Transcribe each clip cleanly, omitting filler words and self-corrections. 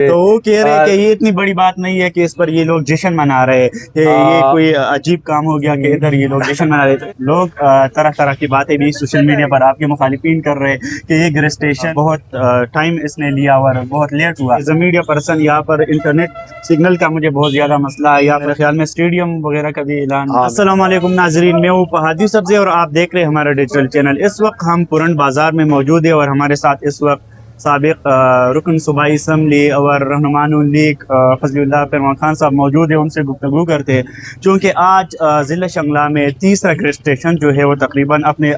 تو وہ کہہ رہے کہ یہ اتنی بڑی بات نہیں ہے کہ اس پر یہ لوگ جشن منا رہے کہ یہ کوئی عجیب کام ہو گیا کہ ادھر یہ لوگ جشن منا رہے تھے. لوگ طرح طرح کی باتیں بھی سوشل میڈیا پر آپ کے مخالفین کر رہے کہ یہ گریس اسٹیشن بہت ٹائم اس نے لیا اور بہت لیٹ ہوا. ایز اے میڈیا پرسن یہاں پر انٹرنیٹ سگنل کا مجھے بہت زیادہ مسئلہ ہے. میرے خیال میں اسٹیڈیم وغیرہ کا بھی اعلان. السلام علیکم ناظرین, میں ہوں فہادی سبزی اور آپ دیکھ رہے ہیں ہمارا ڈیجیٹل چینل. اس وقت ہم پورن بازار میں موجود ہیں اور ہمارے ساتھ اس وقت سابق رکن صوبائی اسمبلی اور رہنمان لیگ فضل اللہ پیروان خان صاحب موجود ہیں. ان سے گفتگو کرتے ہیں چونکہ آج ضلع شنگلہ میں تیسرا گریس اسٹیشن جو ہے وہ تقریباً اپنے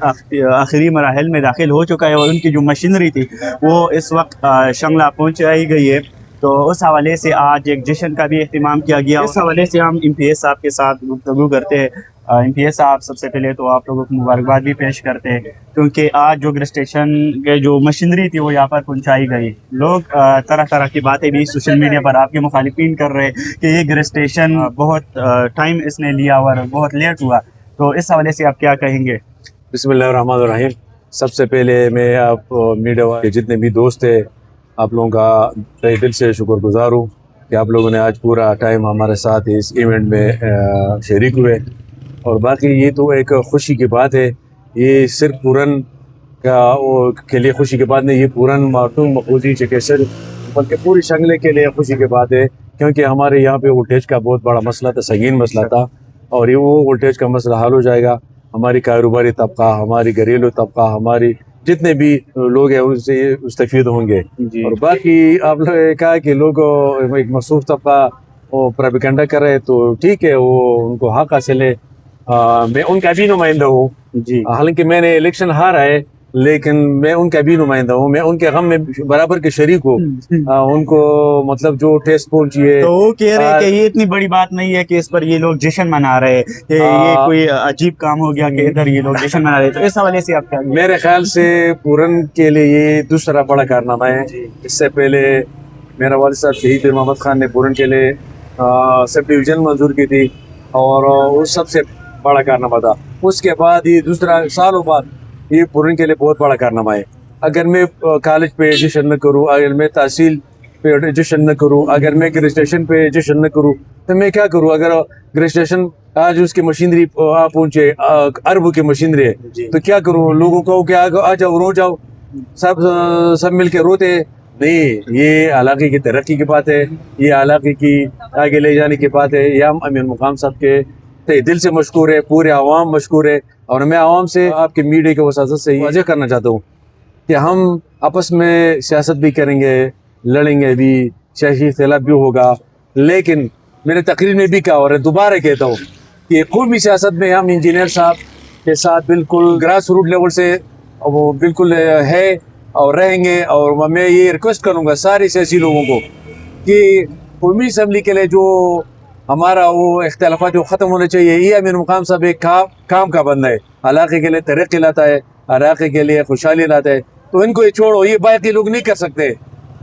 آخری مراحل میں داخل ہو چکا ہے اور ان کی جو مشینری تھی وہ اس وقت شنگلہ پہنچائی گئی ہے. تو اس حوالے سے آج ایک جشن کا بھی اہتمام کیا گیا. اس حوالے سے ہم ایم پی ایس صاحب کے ساتھ گفتگو کرتے ہیں. ایم پی ایس صاحب, سب سے پہلے تو آپ لوگوں کو مبارکباد بھی پیش کرتے ہیں کیونکہ آج جو گریس اسٹیشن کے جو مشینری تھی وہ یہاں پر پہنچائی گئی. لوگ طرح طرح کی باتیں بھی سوشل میڈیا پر آپ کے مخالفین کر رہے کہ یہ گریس اسٹیشن بہت ٹائم اس نے لیا اور بہت لیٹ ہوا. تو اس حوالے سے آپ کیا کہیں گے؟ بسم اللہ الرحمن الرحیم. سب سے پہلے میں آپ میڈیا کے جتنے بھی دوست ہیں آپ لوگوں کا تہہ دل سے شکر گزار ہوں کہ آپ لوگوں نے آج پورا ٹائم ہمارے ساتھ اس ایونٹ میں شریک ہوئے. اور باقی یہ تو ایک خوشی کی بات ہے, یہ صرف پورن کے لیے خوشی کی بات نہیں, یہ پورن مارٹون مقوزی چکیسر بلکہ پوری شنگلے کے لیے خوشی کی بات ہے کیونکہ ہمارے یہاں پہ وولٹیج کا بہت بڑا مسئلہ تھا, سنگین مسئلہ تھا اور یہ وہ وولٹیج کا مسئلہ حل ہو جائے گا. ہماری کاروباری طبقہ, ہماری گھریلو طبقہ, ہماری جتنے بھی لوگ ہیں ان سے مستفید ہوں گے. اور باقی آپ لوگوں نے کہا کہ لوگ ایک مصروف طبقہ وہ پروپیگنڈا کر رہے تو ٹھیک ہے, وہ ان کو حق حاصل ہے. میں ان کا بھی نمائندہ ہوں حالانکہ میں نے الیکشن ہارا ہے لیکن میں ان کا بھی نمائندہ ہوں, میں ان کے غم میں برابر کے شریک ہوں. ان کو مطلب جو ٹیسٹ پہنچی ہے تو وہ کہہ رہے کہ یہ اتنی بڑی بات نہیں ہے کہ اس پر یہ لوگ جشن منا رہے کہ یہ کوئی عجیب کام ہو گیا کہ ادھر یہ لوگ جشن منا رہے. تو اس حوالے سے آپ کیا؟ میرے خیال سے پورن کے لیے یہ دوسرا بڑا کارنامہ ہے. اس سے پہلے میرا والد صاحب شہید پیر محمد خان نے پورن کے لیے سب ڈویژن منظور کی تھی اور وہ سب سے بڑا کارنامہ تھا. اس کے بعد یہ دوسرا سالوں بعد یہ پورن کے لیے بہت بڑا کارنامہ ہے. اگر میں کالج پہ جشن نہ کروں, اگر میں تحصیل پہ جشن نہ کروں, اگر میں گریس اسٹیشن پہ جشن نہ کروں تو میں کیا کروں؟ اگر گریس اسٹیشن آج اس کی مشینری پہنچے اربوں کی مشینری ہے تو کیا کروں؟ لوگوں کو کہ آ جاؤ رو جاؤ, سب مل کے روتے نہیں. یہ علاقے کی ترقی کی بات ہے, یہ علاقے کی آگے لے جانے کی بات ہے. یہ ہم امیر مقام صاحب کے دل سے مشکور ہے, پورے عوام مشکور ہے. اور میں عوام سے آپ کے میڈیا کے وساطت سے واضح کرنا چاہتا ہوں کہ ہم آپس میں سیاست بھی کریں گے, لڑیں گے بھی, سیاسی اختلاف بھی ہوگا, لیکن میرے تقریر میں بھی کہا اور دوبارہ کہتا ہوں کہ قومی سیاست میں ہم انجینئر صاحب کے ساتھ بالکل گراس روٹ لیول سے وہ بالکل ہے اور رہیں گے. اور میں یہ ریکویسٹ کروں گا سارے سیاسی لوگوں کو کہ قومی اسمبلی کے لیے جو ہمارا وہ اختلافات وہ ختم ہونے چاہیے. یہ امیر مقام صاحب ایک کام کا بندہ ہے, علاقے کے لیے ترقی لاتا ہے, علاقے کے لیے خوشحالی لاتا ہے. تو ان کو یہ چھوڑو, یہ باقی لوگ نہیں کر سکتے.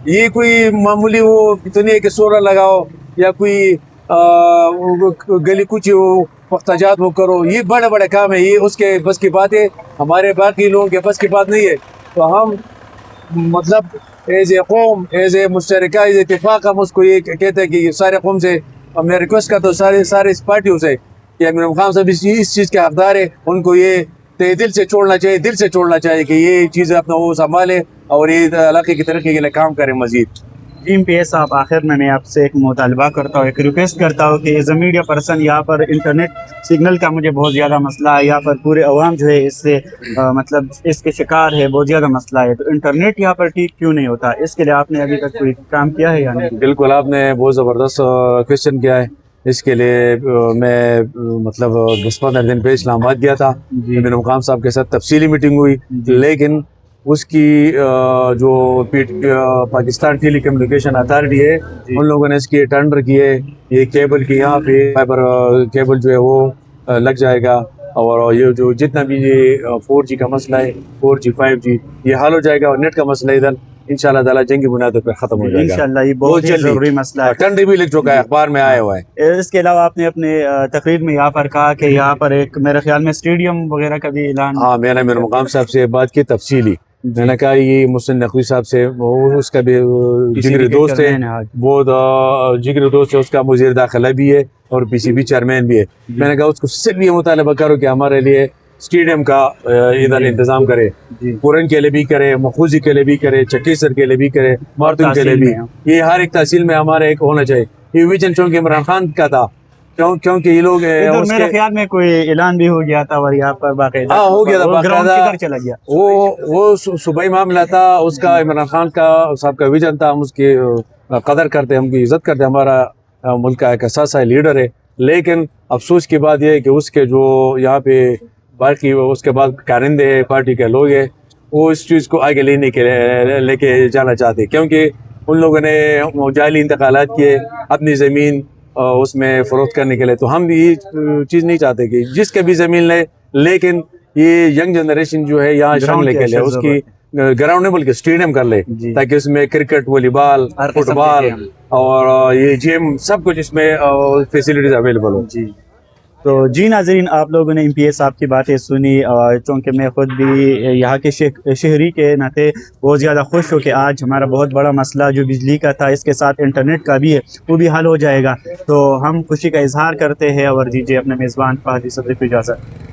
یہ کوئی معمولی وہ اتنی ہے کہ سولر لگاؤ یا کوئی گلی کچھ پختجات وہ کرو, یہ بڑے بڑے کام ہے, یہ اس کے بس کی بات ہے, ہمارے باقی لوگوں کے بس کی بات نہیں ہے. تو ہم مطلب ایز اے قوم, ایز اے مشترکہ, ایز اتفاق ہم اس کو یہ کہتے ہیں کہ سارے قوم سے میں ریکویسٹ کرتا ہوں سارے اس پارٹیوں سے کہ امیر مقام صاحب اس چیز کے حقدار ہے. ان کو یہ دل سے چھوڑنا چاہیے, دل سے چھوڑنا چاہیے کہ یہ چیزیں اپنا وہ سنبھالے اور یہ علاقے کی ترقی کے لیے کام کریں مزید. ایم پی ایس صاحب, آخر میں آپ سے ایک مطالبہ کرتا ہوں, ایک ریکویسٹ کرتا ہوں کہ ایز اے میڈیا پرسن یہاں پر انٹرنیٹ سگنل کا مجھے بہت زیادہ مسئلہ ہے. یہاں پر پورے عوام جو ہے اس سے مطلب اس کے شکار ہے, بہت زیادہ مسئلہ ہے. تو انٹرنیٹ یہاں پر ٹھیک کیوں نہیں ہوتا؟ اس کے لیے آپ نے ابھی تک کوئی کام کیا ہے یا نہیں؟ بالکل, آپ نے بہت زبردست کویشچن کیا ہے. اس کے لیے میں مطلب 10-15 دن پہ اسلام آباد گیا تھا. امیر مقام صاحب کے ساتھ تفصیلی میٹنگ ہوئی, لیکن اس کی جو پاکستان ٹیلی کمیونیکیشن اتھارٹی ہے ان لوگوں نے اس کی ٹینڈر کیے. یہ کیبل کی یہاں پہ فائبر کیبل جو ہے وہ لگ جائے گا اور یہ جو جتنا بھی یہ 4G کا مسئلہ ہے, 4G 5G یہ حل ہو جائے گا. اور نیٹ کا مسئلہ ادھر انشاءاللہ تعالی جنگی بنیادوں پہ ختم ہو جائے گا. انشاءاللہ یہ بہت ضروری مسئلہ ہے. ٹینڈر بھی لکھ چکا ہے, اخبار میں آیا ہوا ہے. اس کے علاوہ آپ نے اپنے تقریر میں یہاں پر کہا کہ یہاں پر ایک میرے خیال میں اسٹیڈیم وغیرہ کا بھی اعلان. ہاں, میں نے امیر مقام صاحب سے بات کی تفصیلی میں نے کہا یہ محسن نقوی صاحب سے اس کا بھی جگری دوست ہے, بہت جگری دوست ہے, اس کا مدیر داخلہ بھی ہے اور پی سی بی چیئرمین بھی ہے. میں نے کہا اس کو صرف یہ مطالبہ کرو کہ ہمارے لیے اسٹیڈیم کا ادھر انتظام کرے, پورن کے لیے بھی کرے, مخوزی کے لیے بھی کرے, چکی سر کے لیے بھی کرے, مارتن کے لیے بھی. یہ ہر ایک تحصیل میں ہمارے ایک ہونا چاہیے. یہ ویژن چونکہ عمران خان کا تھا, کیونکہ یہ لوگ میرے خیال میں کوئی اعلان بھی ہو گیا تھا اور یہاں پر باقاعدہ ہو گیا تھا باقاعدہ چلا گیا. وہ صوبائی معاملہ تھا اس کا. عمران خان کا صاحب کا ویژن تھا, ہم اس کی قدر کرتے, ہم کی عزت کرتے, ہمارا ملک کا ایک احساس ہے, لیڈر ہے. لیکن افسوس کی بات یہ ہے کہ اس کے جو یہاں پہ باقی اس کے بعد کارندے پارٹی کے لوگ ہیں, وہ اس چیز کو آگے لینے کے لے کے جانا چاہتے, کیونکہ ان لوگوں نے جعلی انتقالات کیے اپنی زمین اس میں فروخت کرنے کے لیے. تو ہم یہ چیز نہیں چاہتے کہ جس کے بھی زمین لے, لیکن یہ ینگ جنریشن جو ہے یہاں شامل لے کے لے, اس کی گراؤنڈ نہیں بلکہ اسٹیڈیم کر لے, تاکہ اس میں کرکٹ, والی بال, فٹ بال اور یہ جم سب کچھ اس میں فیسلٹیز اویلیبل ہو. تو جی ناظرین, آپ لوگوں نے MP صاحب کی باتیں سنی, اور چونکہ میں خود بھی یہاں کے شہری کے ناطے بہت زیادہ خوش ہوں کہ آج ہمارا بہت بڑا مسئلہ جو بجلی کا تھا, اس کے ساتھ انٹرنیٹ کا بھی ہے, وہ بھی حل ہو جائے گا. تو ہم خوشی کا اظہار کرتے ہیں اور دیجیے اپنے میزبان فہد صدیق کو اجازت.